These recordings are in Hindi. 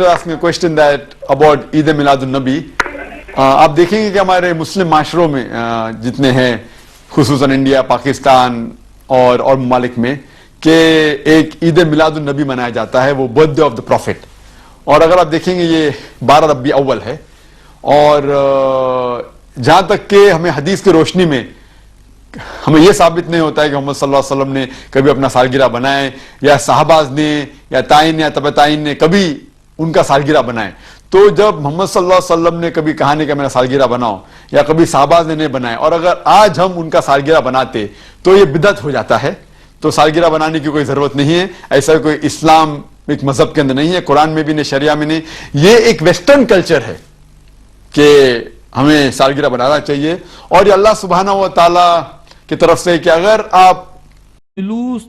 ask me a question that about Eid Miladun नबी। आप देखेंगे कि हमारे मुस्लिम माशरों में जितने हैं, खुसूसन इंडिया, पाकिस्तान और ममालिक में, कि एक ईद मिलादुन नबी मनाया जाता है, वो बर्थडे ऑफ द प्रॉफिट। और अगर आप देखेंगे ये 12 रबी अव्वल है, और जहां तक कि हमें हदीस की रोशनी में हमें यह साबित नहीं होता है कि मोहम्मद सल्लल्लाहु अलैहि वसल्लम ने कभी अपना सालगिरह बनाए, या साहबाज ने या ताइन या तबे ताइन ने कभी उनका सालगिरह बनाए। तो जब मोहम्मद सल्लल्लाहु अलैहि वसल्लम ने कभी कहा नहीं कि मेरा सालगिरह बनाओ, या कभी साहबाज ने नहीं बनाए, और अगर आज हम उनका सालगिरह बनाते तो ये बिदअत हो जाता है। तो सालगिरह बनाने की कोई जरूरत नहीं है, ऐसा कोई इस्लाम एक मजहब के अंदर नहीं है, कुरान में भी नहीं, शरिया में नहीं। ये एक वेस्टर्न कल्चर है कि हमें सालगिरह बनाना चाहिए। और ये अल्लाह सुब्हानहू व तआला की तरफ से कि अगर आप जुलूस,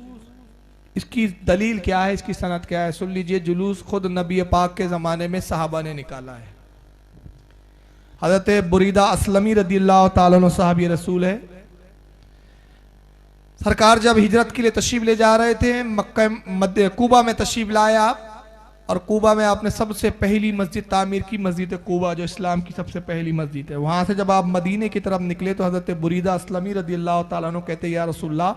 इसकी दलील क्या है, इसकी सनद क्या है, सुन लीजिए। जुलूस खुद नबी पाक के ज़माने में सहाबा ने निकाला है। हज़रत बुरीदा असलमी रदियल्लाहु ताला अन्हु सहाबी रसूल है। सरकार जब हिजरत के लिए तशरीफ ले जा रहे थे, मक्का कूबा में तशरीफ लाए आप, और कूबा में आपने सबसे पहली मस्जिद तामीर की, मस्जिद कूबा, जो इस्लाम की सबसे पहली मस्जिद है। वहाँ से जब आप मदीने की तरफ निकले तो हज़रत बुरीदा असलमी रदियल्लाहु ताला अन्हु कहते, या रसूलल्लाह,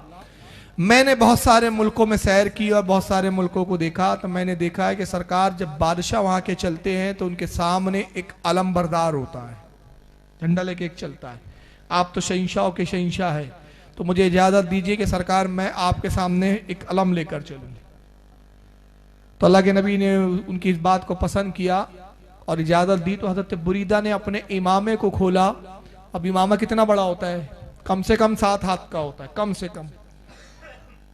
मैंने बहुत सारे मुल्कों में सैर की और बहुत सारे मुल्कों को देखा, तो मैंने देखा है कि सरकार जब बादशाह वहाँ के चलते हैं तो उनके सामने एक अलम बरदार होता है, झंडा लेके एक चलता है। आप तो शहंशाह के शहंशाह है, तो मुझे इजाज़त दीजिए कि सरकार मैं आपके सामने एक अलम लेकर चलूँ। तो अल्लाह के नबी ने उनकी इस बात को पसंद किया और इजाज़त दी। तो हज़रत बुरीदा ने अपने इमामे को खोला। अब इमामा कितना बड़ा होता है? कम से कम 7 हाथ का होता है, कम से कम।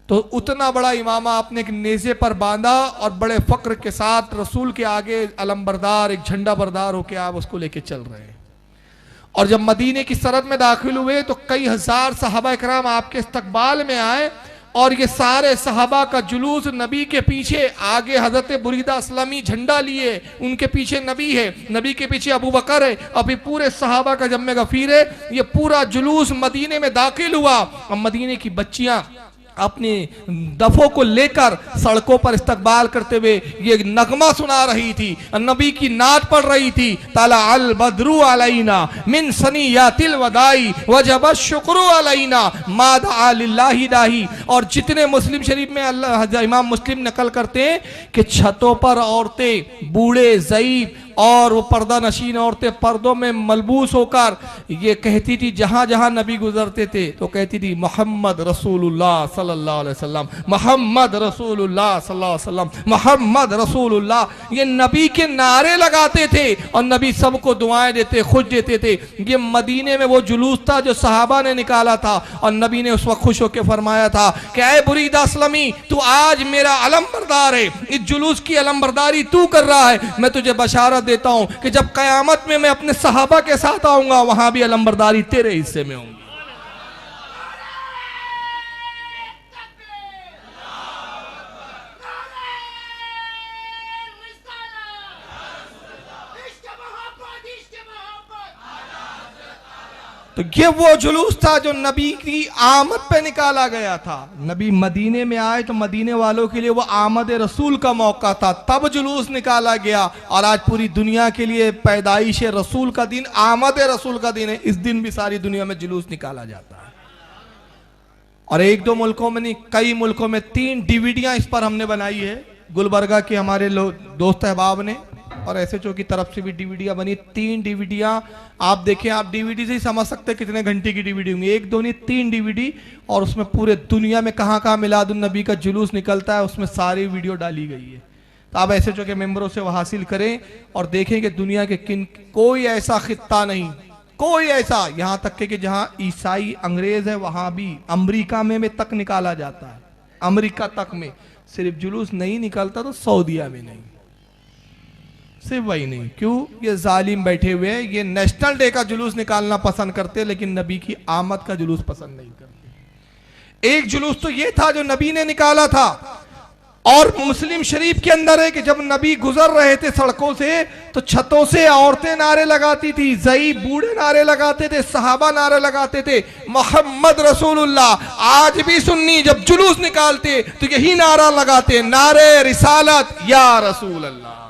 तो उतना बड़ा इमामा आपने एक नेज़े पर बांधा और बड़े फक्र के साथ रसूल के आगे अलम बरदार, एक झंडा बरदार होके आप उसको लेके चल रहे हैं। और जब मदीने की सरहद में दाखिल हुए तो कई हजार सहाबा इकराम आपके इस्तकबाल में आए, और ये सारे सहाबा का जुलूस नबी के पीछे, आगे हजरत बुरीदा असलमी झंडा लिए, उनके पीछे नबी है, नबी के पीछे अबू बकर है, अभी पूरे सहाबा का जम्मे गफीर है। ये पूरा जुलूस मदीने में दाखिल हुआ। और मदीने की बच्चियां अपने दफों को लेकर सड़कों पर इस्तकबाल करते हुए ये नगमा सुना रही थी, नबी की नात पढ़ रही थी, ताला अल बद्रू अलैना मिन सनियातिल वदाई वजब शुक्रू अलैना मादा लिल्लाहि दाही। और जितने मुस्लिम शरीफ में अल्लाह इमाम मुस्लिम नकल करते हैं कि छतों पर औरतें, बूढ़े, ज़ईफ और वो पर्दा नशीन औरतें पर्दों में मलबूस होकर ये कहती थी, जहां जहां नबी गुजरते थे तो कहती थी मोहम्मद रसूलुल्लाह सल्लल्लाहु अलैहि वसल्लम, मोहम्मद रसूलुल्लाह सल्लल्लाहु अलैहि वसल्लम, मोहम्मद रसूलुल्लाह। ये नबी के नारे लगाते थे और नबी सबको दुआएं देते, खुश देते थे। ये मदीने में वो जुलूस था जो सहाबा ने निकाला था, और नबी ने उस वक्त खुश होकर फरमाया था कि ऐ बुरीदा असलमी, तू आज मेरा अलम बरदार है, इस जुलूस की अलम बरदारी तू कर रहा है। मैं तुझे बशारत देता हूं कि जब कयामत में मैं अपने सहाबा के साथ आऊंगा, वहां भी अलमबरदारी तेरे हिस्से में होंगी। तो ये वो जुलूस था जो नबी की आमद पे निकाला गया था। नबी मदीने में आए तो मदीने वालों के लिए वो आमद रसूल का मौका था, तब जुलूस निकाला गया। और आज पूरी दुनिया के लिए पैदाइश रसूल का दिन, आमद रसूल का दिन है। इस दिन भी सारी दुनिया में जुलूस निकाला जाता है। और 1-2 मुल्कों में नहीं, कई मुल्कों में 3 डीवीडियां इस पर हमने बनाई है। गुलबर्गा के हमारे दोस्त अहबाब ने, और एसएचओ की तरफ से भी डीवीडियां बनी। 3 डीवीडियां आप देखें, आप डीवीडी से ही समझ सकते हैं कितने घंटे की डीवीडी होंगी। 1-2 नहीं, 3 डीवीडी, और उसमें पूरे दुनिया में कहाँ कहाँ मिलादुन नबी का जुलूस निकलता है, उसमें सारी वीडियो डाली गई है। तो आप एसएचओ के मेंबरों से वो हासिल करें और देखें कि दुनिया के कोई ऐसा खित्ता नहीं, कोई ऐसा, यहाँ तक कि जहाँ ईसाई अंग्रेज है वहाँ भी, अमरीका में तक निकाला जाता है। अमरीका तक में सिर्फ जुलूस नहीं निकलता तो सऊदिया में नहीं, सिर्फ वही नहीं। क्यों? ये जालिम बैठे हुए हैं, ये नेशनल डे का जुलूस निकालना पसंद करते लेकिन नबी की आमद का जुलूस पसंद नहीं करते। एक जुलूस तो ये था जो नबी ने निकाला था, और मुस्लिम शरीफ के अंदर है कि जब नबी गुजर रहे थे सड़कों से तो छतों से औरतें नारे लगाती थी, ज़ईफ बूढ़े नारे लगाते थे, सहाबा नारे लगाते थे, मोहम्मद रसूलुल्लाह। आज भी सुन्नी जब जुलूस निकालते तो यही नारा लगाते, नारे रिसालत या रसूल अल्लाह।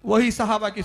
वही सहाबा की